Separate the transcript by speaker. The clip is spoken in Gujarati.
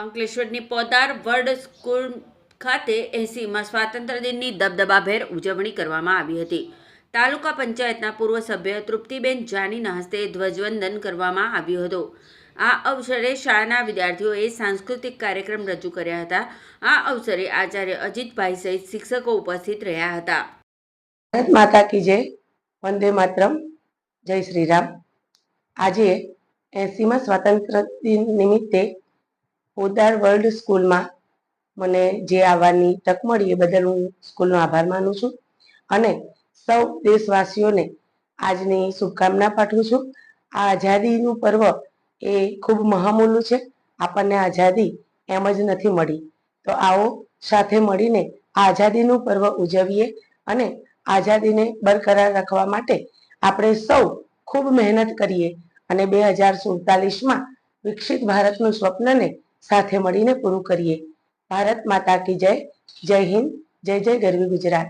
Speaker 1: અંકલેશ્વરની પોદાર વર્લ્ડ સ્કૂલ ખાતે 80માં સ્વાતંત્ર્ય દિનની દબદબાભેર ઉજવણી કરવામાં આવી હતી. તાલુકા પંચાયતના પૂર્વ સભ્ય તૃપ્તિબેન જાનીના હસ્તે ધ્વજવંદન કરવામાં આવ્યું હતું. આ અવસરે શાળાના વિદ્યાર્થીઓએ સાંસ્કૃતિક કાર્યક્રમ રજૂ કર્યા હતા. આ અવસરે આચાર્ય અજીતભાઈ સહિત શિક્ષકો ઉપસ્થિત રહ્યા હતા.
Speaker 2: ભારત માતા કી જય, વંદે માતરમ, જય શ્રી રામ. આજે 80માં સ્વાતંત્ર્ય દિન નિમિત્તે પોદાર વર્લ્ડ સ્કૂલમાં મને જે આવવાની તક મળી એ બદલ હું સ્કૂલનો આભાર માનું છું અને સૌ દેશવાસીઓને આજની શુભકામના પાઠવું છું. આ આઝાદીનું પર્વ એ ખૂબ મહામૂલું છે. આપણને આઝાદી એમ જ નથી મળી. તો આવો સાથે મળીને આ આઝાદીનું પર્વ ઉજવીએ અને આઝાદીને બરકરાર રાખવા માટે આપણે સૌ ખૂબ મહેનત કરીએ અને 2047માં વિકસિત ભારતનું સ્વપ્નને સાથે મળીને પૂરું કરીએ. ભારત માતા કી જય. જય હિન્દ. જય જય ગરવી ગુજરાત.